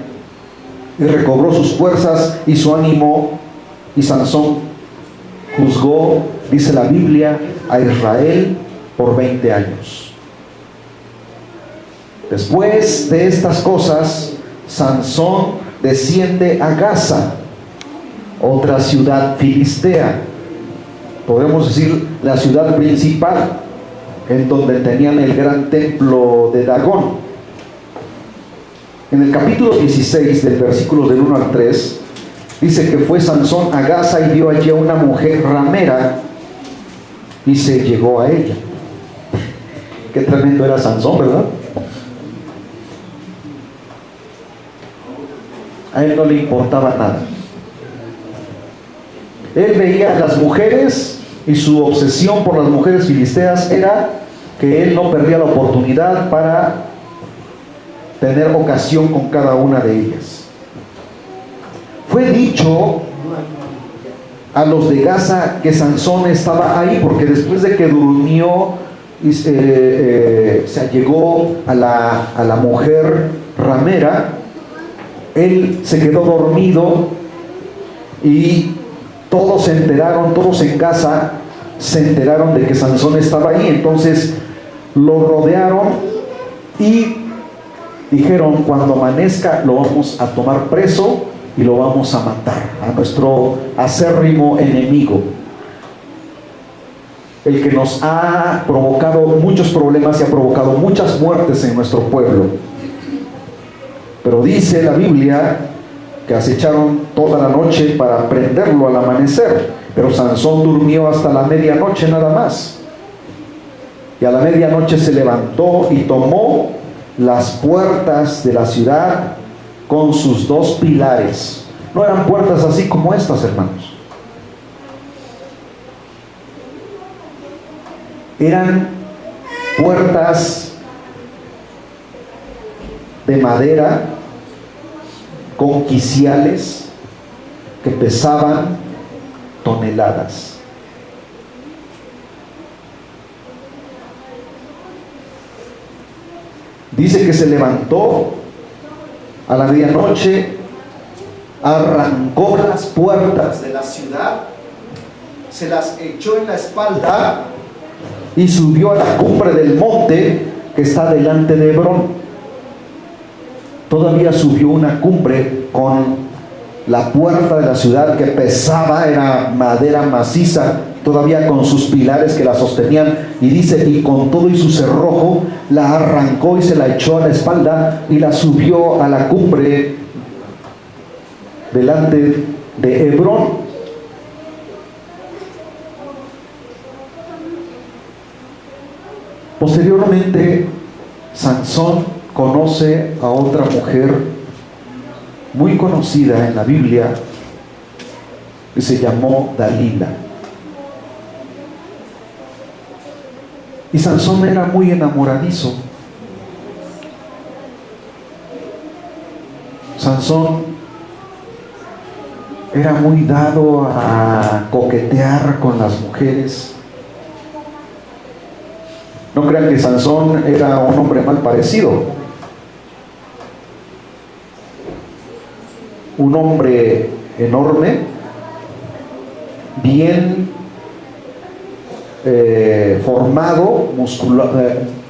Speaker 1: y recobró sus fuerzas y su ánimo, y Sansón juzgó, dice la Biblia, a Israel por 20 años. Después de estas cosas, Sansón desciende a Gaza, otra ciudad filistea, podemos decir la ciudad principal, en donde tenían el gran templo de Dagón. En el capítulo 16, del versículo del 1 al 3, dice que fue Sansón a Gaza y vio allí a una mujer ramera y se llegó a ella. Qué tremendo era Sansón, ¿verdad? A él no le importaba nada. Él veía a las mujeres, y su obsesión por las mujeres filisteas era que él no perdía la oportunidad para tener ocasión con cada una de ellas. Fue dicho a los de Gaza que Sansón estaba ahí, porque después de que durmió y se allegó a la mujer ramera, él se quedó dormido, y todos se enteraron, todos en Gaza se enteraron de que Sansón estaba ahí. Entonces lo rodearon y dijeron: cuando amanezca lo vamos a tomar preso y lo vamos a matar, a nuestro acérrimo enemigo, el que nos ha provocado muchos problemas y ha provocado muchas muertes en nuestro pueblo. Pero dice la Biblia que acecharon toda la noche para prenderlo al amanecer, pero Sansón durmió hasta la medianoche nada más, y a la medianoche se levantó y tomó las puertas de la ciudad con sus 2 pilares. No eran puertas así como estas, hermanos. Eran puertas de madera con quiciales que pesaban toneladas. Dice que se levantó a la medianoche, arrancó las puertas de la ciudad, se las echó en la espalda y subió a la cumbre del monte que está delante de Hebrón. Todavía subió una cumbre con la puerta de la ciudad que pesaba, era madera maciza, todavía con sus pilares que la sostenían, y dice, y con todo y su cerrojo la arrancó y se la echó a la espalda y la subió a la cumbre delante de Hebrón. Posteriormente, Sansón conoce a otra mujer muy conocida en la Biblia que se llamó Dalila. Y Sansón era muy enamoradizo. Sansón era muy dado a coquetear con las mujeres. No crean que Sansón era un hombre mal parecido. Un hombre enorme, bien formado,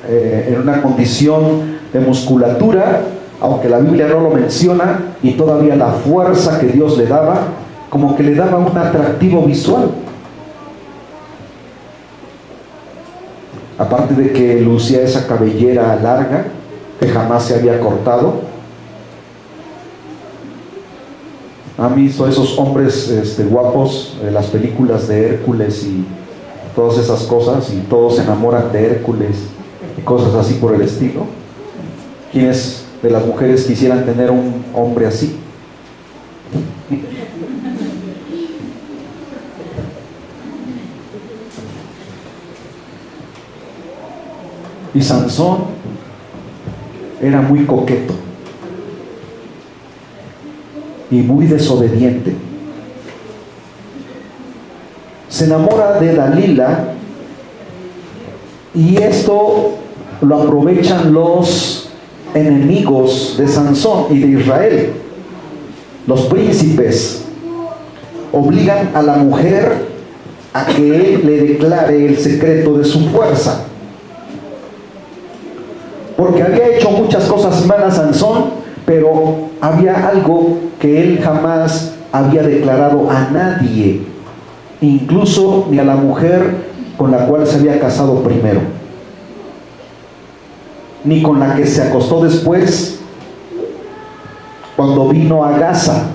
Speaker 1: en una condición de musculatura, aunque la Biblia no lo menciona, y todavía la fuerza que Dios le daba, como que le daba un atractivo visual. Aparte de que lucía esa cabellera larga que jamás se había cortado. ¿Han visto esos hombres guapos de las películas de Hércules y todas esas cosas? Y todos se enamoran de Hércules y cosas así por el estilo. ¿Quiénes de las mujeres quisieran tener un hombre así? Y Sansón era muy coqueto y muy desobediente. Se enamora de Dalila, y esto lo aprovechan los enemigos de Sansón y de Israel. Los príncipes obligan a la mujer a que él le declare el secreto de su fuerza, porque había hecho muchas cosas malas Sansón, pero había algo que él jamás había declarado a nadie, incluso ni a la mujer con la cual se había casado primero, ni con la que se acostó después cuando vino a Gaza.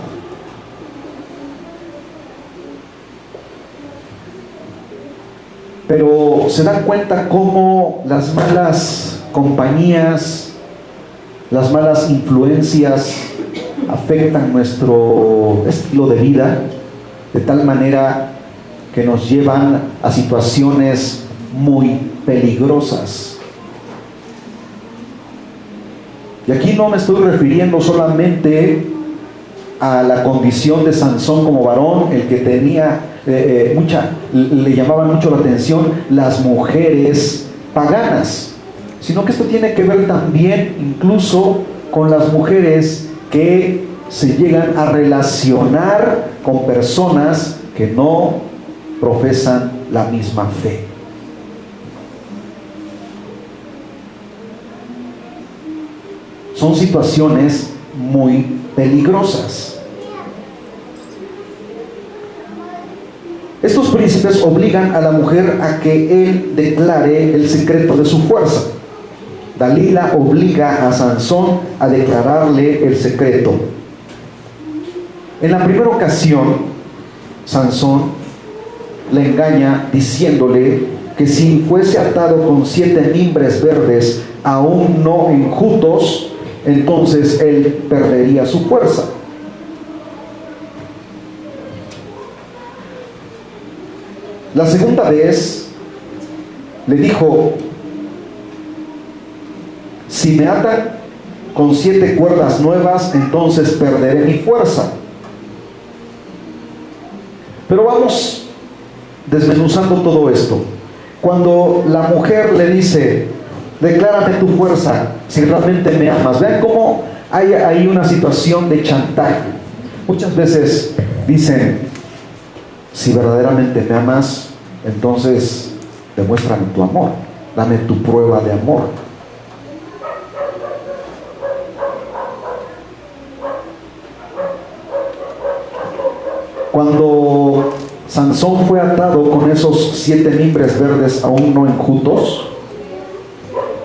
Speaker 1: Pero se dan cuenta cómo las malas compañías, las malas influencias afectan nuestro estilo de vida de tal manera que nos llevan a situaciones muy peligrosas. Y aquí no me estoy refiriendo solamente a la condición de Sansón como varón, el que tenía le llamaban mucho la atención las mujeres paganas, sino que esto tiene que ver también incluso con las mujeres que se llegan a relacionar con personas que no profesan la misma fe. Son situaciones muy peligrosas. Estos príncipes obligan a la mujer a que él declare el secreto de su fuerza. Dalila obliga a Sansón a declararle el secreto. En la primera ocasión, Sansón le engaña diciéndole que si fuese atado con 7 mimbres verdes aún no enjutos, entonces él perdería su fuerza. La segunda vez le dijo: si me atan con 7 cuerdas nuevas, entonces perderé mi fuerza. Pero vamos desmenuzando todo esto. Cuando la mujer le dice: declárame tu fuerza, si realmente me amas. Vean cómo hay ahí una situación de chantaje. Muchas veces dicen: si verdaderamente me amas, entonces demuéstrame tu amor, dame tu prueba de amor. Cuando Sansón fue atado con esos 7 mimbres verdes aún no enjutos,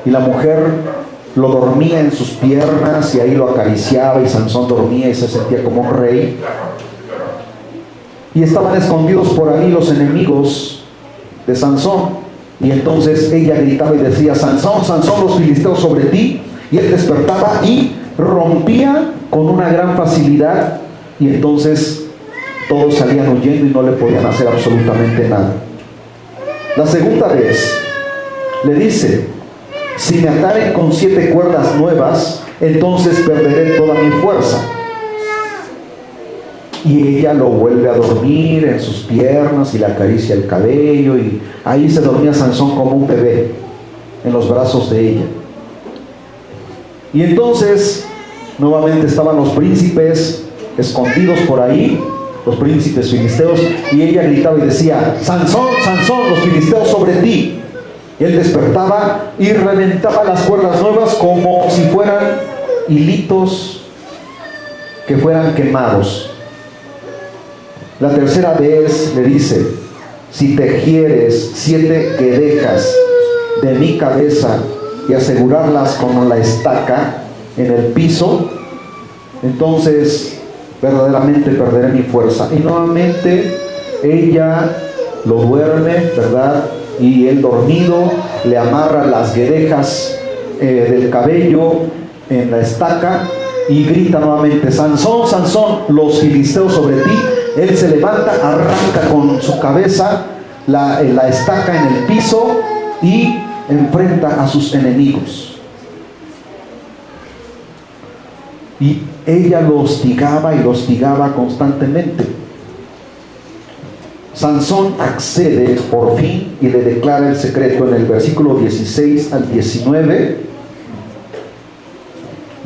Speaker 1: y la mujer lo dormía en sus piernas y ahí lo acariciaba, y Sansón dormía y se sentía como un rey, y estaban escondidos por ahí los enemigos de Sansón, y entonces ella gritaba y decía: Sansón, Sansón, los filisteos sobre ti. Y él despertaba y rompía con una gran facilidad, y entonces todos salían huyendo y no le podían hacer absolutamente nada. La segunda vez le dice: si me ataren con 7 cuerdas nuevas, entonces perderé toda mi fuerza. Y ella lo vuelve a dormir en sus piernas y le acaricia el cabello, y ahí se dormía Sansón como un bebé. en los brazos de ella. Y entonces nuevamente estaban los príncipes escondidos por ahí, los príncipes filisteos, y ella gritaba y decía: Sansón, Sansón, los filisteos sobre ti. Y él despertaba y reventaba las cuerdas nuevas como si fueran hilitos que fueran quemados. La tercera vez le dice: si tejieres 7 guedejas de mi cabeza y asegurarlas con la estaca en el piso, entonces verdaderamente perderé mi fuerza. Y nuevamente ella lo duerme, ¿verdad? Y él dormido le amarra las guedejas del cabello en la estaca y grita nuevamente: Sansón, Sansón, los filisteos sobre ti. Él se levanta, arranca con su cabeza la estaca en el piso y enfrenta a sus enemigos. Y ella lo hostigaba y lo hostigaba constantemente. Sansón accede por fin y le declara el secreto en el versículo 16 al 19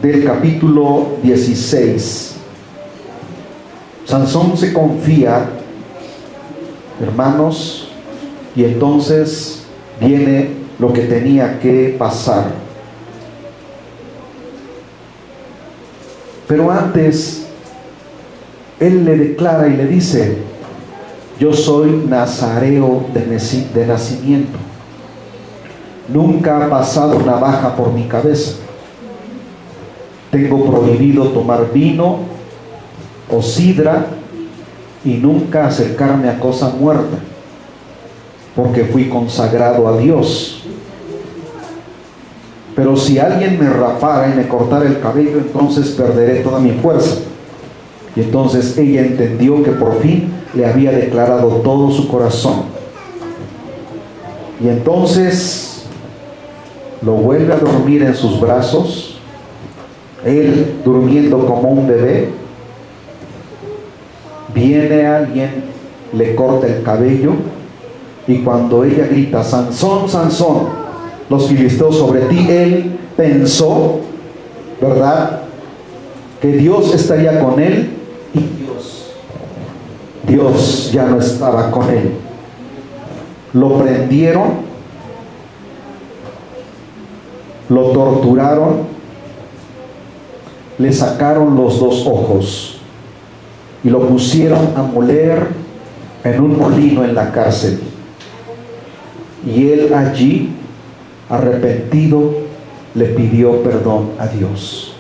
Speaker 1: del capítulo 16. Sansón se confía, hermanos, y entonces viene lo que tenía que pasar. Pero antes, él le declara y le dice: yo soy nazareo de nacimiento. Nunca ha pasado navaja por mi cabeza. Tengo prohibido tomar vino o sidra y nunca acercarme a cosa muerta, porque fui consagrado a Dios. Pero si alguien me rapara y me cortara el cabello, entonces perderé toda mi fuerza. Y entonces ella entendió que por fin le había declarado todo su corazón. Y entonces lo vuelve a dormir en sus brazos, él durmiendo como un bebé. Viene alguien, le corta el cabello, y cuando ella grita: Sansón, Sansón, los filisteos sobre ti, él pensó, ¿verdad?, que Dios estaría con él, y Dios ya no estaba con él. Lo prendieron, lo torturaron, le sacaron los 2 ojos y lo pusieron a moler en un molino en la cárcel. Y él allí, arrepentido, le pidió perdón a Dios,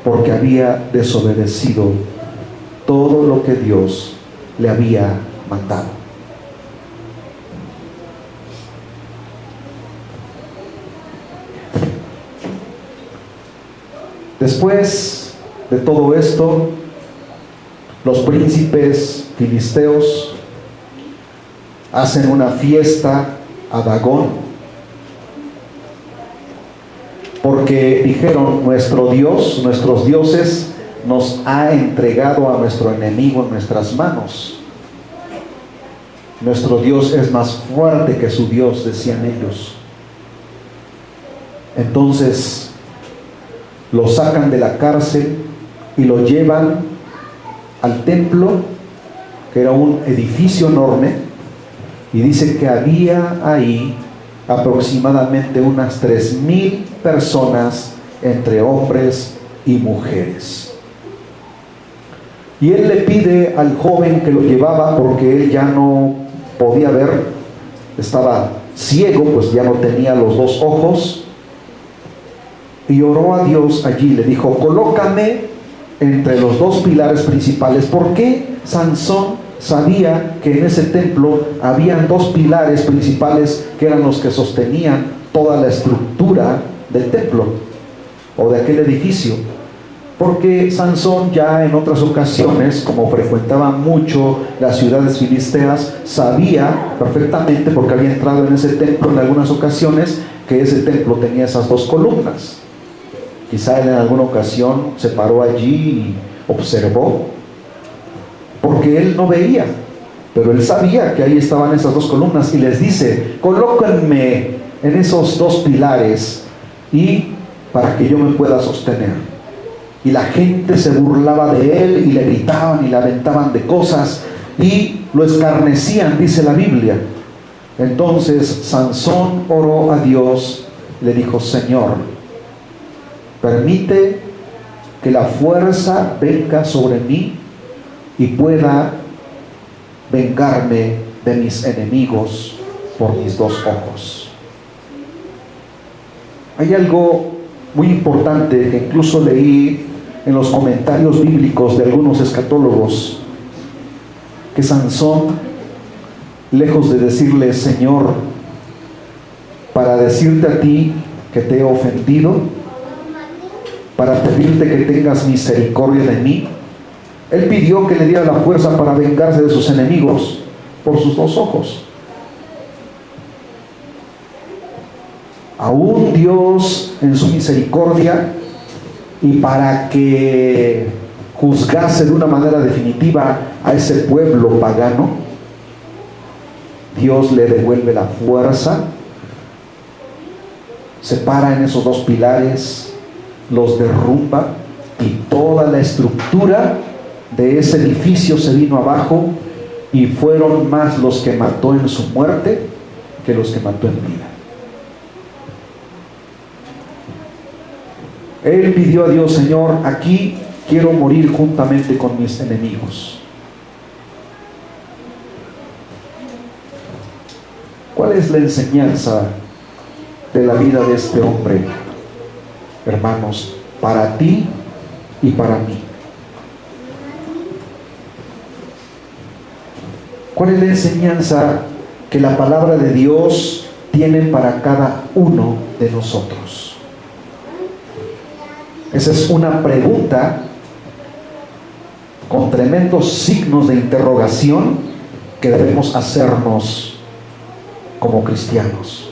Speaker 1: porque había desobedecido todo lo que Dios le había mandado. Después de todo esto, los príncipes filisteos hacen una fiesta a Dagón, porque dijeron: nuestro Dios, nuestros dioses nos ha entregado a nuestro enemigo en nuestras manos. Nuestro Dios es más fuerte que su Dios, decían ellos. Entonces lo sacan de la cárcel y lo llevan al templo, que era un edificio enorme, y dice que había ahí aproximadamente unas 3,000 personas, entre hombres y mujeres. Y él le pide al joven que lo llevaba, porque él ya no podía ver, estaba ciego, pues ya no tenía los 2 ojos, y oró a Dios allí. Le dijo: colócame entre los 2 pilares principales. ¿Por qué Sansón sabía que en ese templo habían 2 pilares principales que eran los que sostenían toda la estructura del templo o de aquel edificio? Porque Sansón ya en otras ocasiones, como frecuentaba mucho las ciudades filisteas, sabía perfectamente, porque había entrado en ese templo en algunas ocasiones, que ese templo tenía esas 2 columnas. Quizá él en alguna ocasión se paró allí y observó, porque él no veía, pero él sabía que ahí estaban esas 2 columnas, y les dice: colóquenme en esos dos pilares y para que yo me pueda sostener. Y la gente se burlaba de él y le gritaban y le aventaban de cosas y lo escarnecían, dice la Biblia. Entonces Sansón oró a Dios, le dijo: Señor, permite que la fuerza venga sobre mí y pueda vengarme de mis enemigos por mis dos ojos. Hay algo muy importante que incluso leí en los comentarios bíblicos de algunos escatólogos, que Sansón, lejos de decirle: Señor, para decirte a ti que te he ofendido, para pedirte que tengas misericordia de mí, él pidió que le diera la fuerza para vengarse de sus enemigos por sus dos ojos. Aún Dios, en su misericordia y para que juzgase de una manera definitiva a ese pueblo pagano, Dios le devuelve la fuerza, se para en esos dos pilares, los derrumba y toda la estructura de ese edificio se vino abajo, y fueron más los que mató en su muerte que los que mató en vida. Él pidió a Dios: Señor, aquí quiero morir juntamente con mis enemigos. ¿Cuál es la enseñanza de la vida de este hombre, hermanos, para ti y para mí? ¿Cuál es la enseñanza que la palabra de Dios tiene para cada uno de nosotros? Esa es una pregunta con tremendos signos de interrogación que debemos hacernos como cristianos.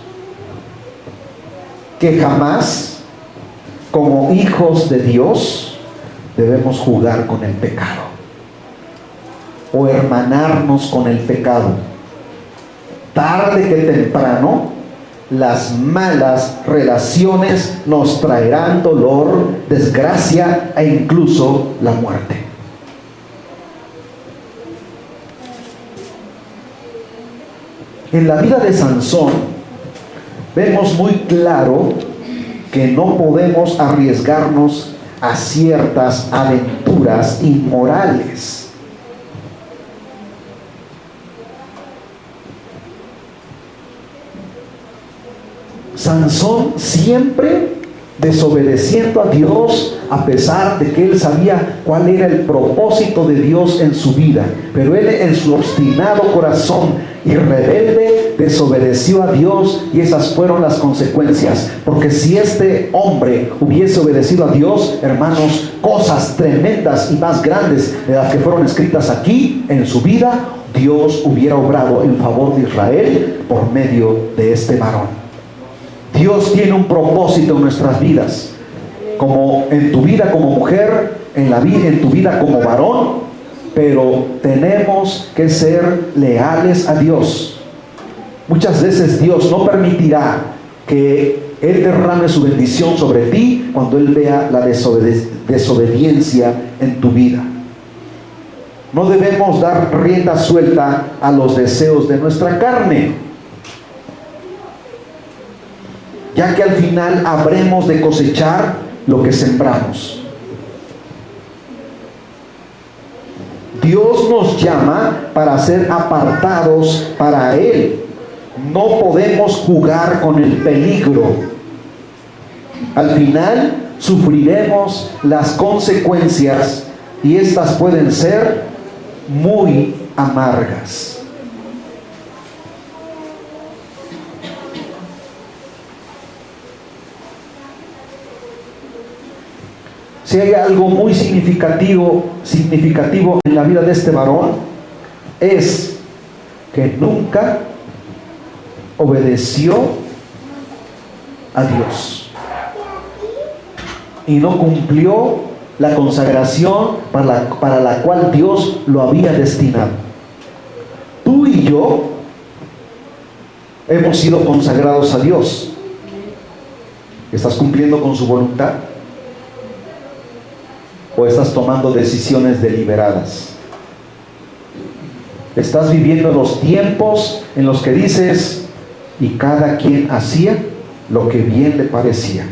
Speaker 1: Que jamás, como hijos de Dios, debemos jugar con el pecado o hermanarnos con el pecado. Tarde que temprano, las malas relaciones nos traerán dolor, desgracia e incluso la muerte. En la vida de Sansón vemos muy claro que no podemos arriesgarnos a ciertas aventuras inmorales. Sansón siempre desobedeciendo a Dios, a pesar de que él sabía cuál era el propósito de Dios en su vida, pero él, en su obstinado corazón y rebelde, desobedeció a Dios, y esas fueron las consecuencias. Porque si este hombre hubiese obedecido a Dios, hermanos, cosas tremendas y más grandes de las que fueron escritas aquí en su vida, Dios hubiera obrado en favor de Israel por medio de este varón. Dios tiene un propósito en nuestras vidas, como en tu vida como mujer, en tu vida como varón, pero tenemos que ser leales a Dios. Muchas veces Dios no permitirá que Él derrame su bendición sobre ti cuando Él vea la desobediencia en tu vida. No debemos dar rienda suelta a los deseos de nuestra carne, ya que al final habremos de cosechar lo que sembramos. Dios nos llama para ser apartados para Él. No podemos jugar con el peligro. Al final sufriremos las consecuencias, y estas pueden ser muy amargas. Si hay algo muy significativo en la vida de este varón, es que nunca obedeció a Dios y no cumplió la consagración para la cual Dios lo había destinado. Tú y yo hemos sido consagrados a Dios. ¿Estás cumpliendo con su voluntad? ¿O estás tomando decisiones deliberadas? ¿Estás viviendo los tiempos en los que dices, y cada quien hacía lo que bien le parecía?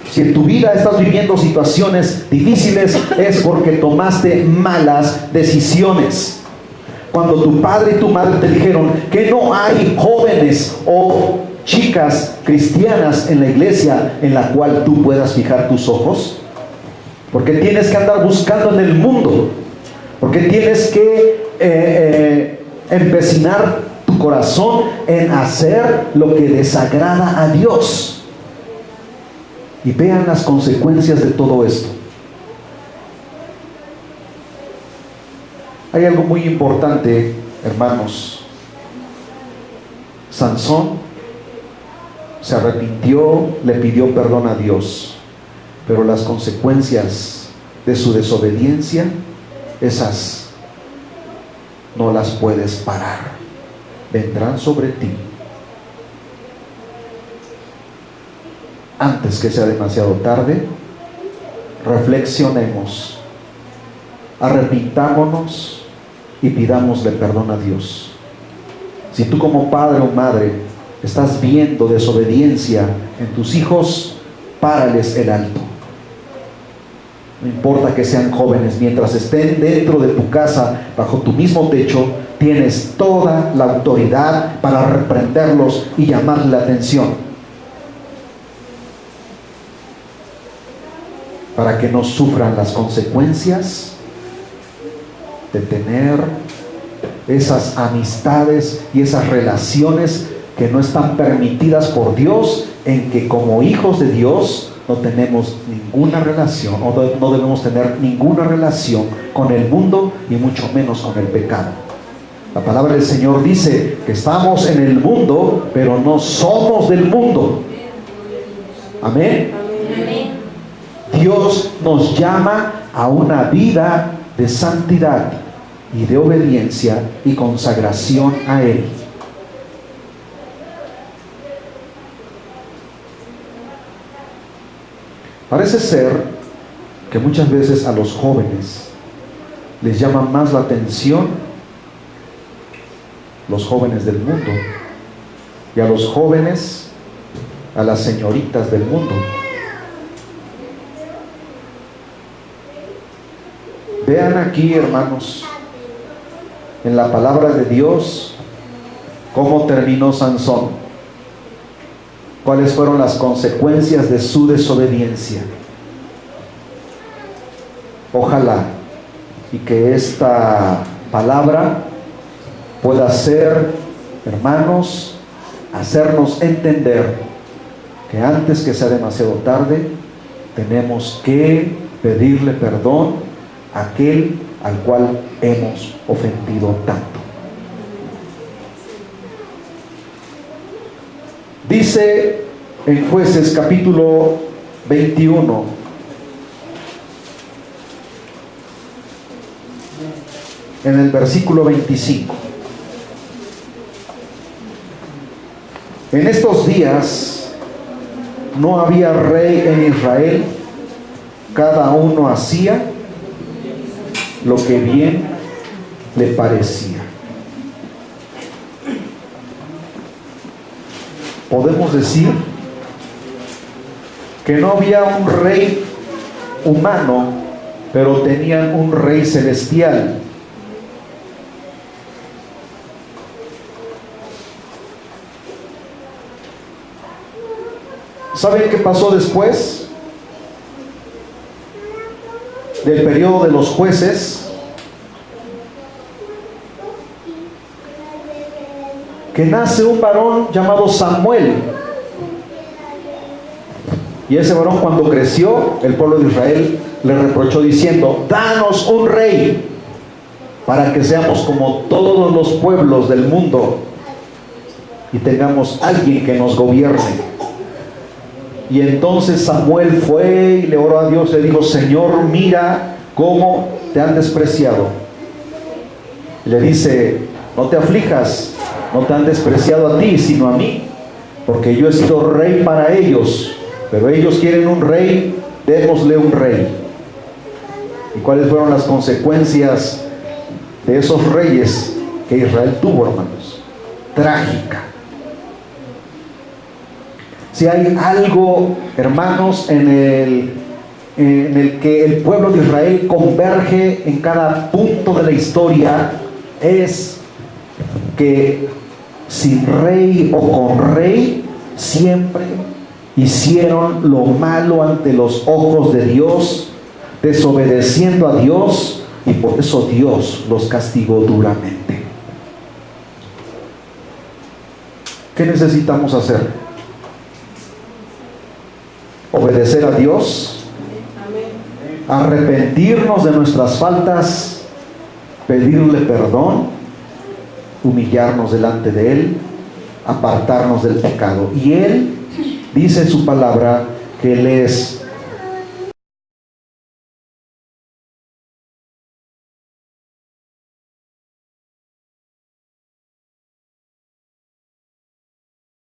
Speaker 1: Si en tu vida estás viviendo situaciones difíciles, es porque tomaste malas decisiones. Cuando tu padre y tu madre te dijeron que no hay jóvenes o chicas cristianas en la iglesia en la cual tú puedas fijar tus ojos, porque tienes que andar buscando en el mundo, porque tienes que empecinar tu corazón en hacer lo que desagrada a Dios. Y vean las consecuencias de todo esto. Hay algo muy importante, hermanos. Sansón se arrepintió, le pidió perdón a Dios, pero las consecuencias de su desobediencia, esas no las puedes parar. Vendrán sobre ti. Antes que sea demasiado tarde, reflexionemos, arrepintámonos y pidámosle perdón a Dios. Si tú como padre o madre estás viendo desobediencia en tus hijos, párales el alto. No importa que sean jóvenes, mientras estén dentro de tu casa, bajo tu mismo techo, tienes toda la autoridad para reprenderlos y llamarle la atención, para que no sufran las consecuencias de tener esas amistades y esas relaciones que no están permitidas por Dios, en que como hijos de Dios no tenemos ninguna relación, o no debemos tener ninguna relación con el mundo y mucho menos con el pecado. La palabra del Señor dice que estamos en el mundo, pero no somos del mundo. Amén. Dios nos llama a una vida de santidad y de obediencia y consagración a Él. Parece ser que muchas veces a los jóvenes les llama más la atención los jóvenes del mundo, y a los jóvenes, a las señoritas del mundo. Vean aquí, hermanos, en la palabra de Dios, cómo terminó Sansón, cuáles fueron las consecuencias de su desobediencia. Ojalá y que esta palabra pueda ser, hermanos, hacernos entender que antes que sea demasiado tarde, tenemos que pedirle perdón a aquel al cual hemos ofendido tanto. Dice en Jueces capítulo 21, en el versículo 25: en estos días no había rey en Israel, cada uno hacía lo que bien le parecía. Podemos decir que no había un rey humano, pero tenían un rey celestial. ¿Saben qué pasó después del periodo de los jueces? Que nace un varón llamado Samuel. Y ese varón, cuando creció, el pueblo de Israel le reprochó diciendo: danos un rey para que seamos como todos los pueblos del mundo y tengamos alguien que nos gobierne. Y entonces Samuel fue y le oró a Dios, le dijo: Señor, mira cómo te han despreciado. Le dice: no te aflijas, No te han despreciado a ti, sino a mí, porque yo he sido rey para ellos. Pero ellos quieren un rey, démosle un rey. ¿Y cuáles fueron las consecuencias de esos reyes que Israel tuvo, hermanos? Trágica. Si hay algo, hermanos, en el que el pueblo de Israel converge en cada punto de la historia, es que sin rey o con rey, siempre hicieron lo malo ante los ojos de Dios, desobedeciendo a Dios, y por eso Dios los castigó duramente. ¿Qué necesitamos hacer? Obedecer a Dios, arrepentirnos de nuestras faltas, pedirle perdón, humillarnos delante de Él, apartarnos del pecado. Y Él dice en su palabra que Él es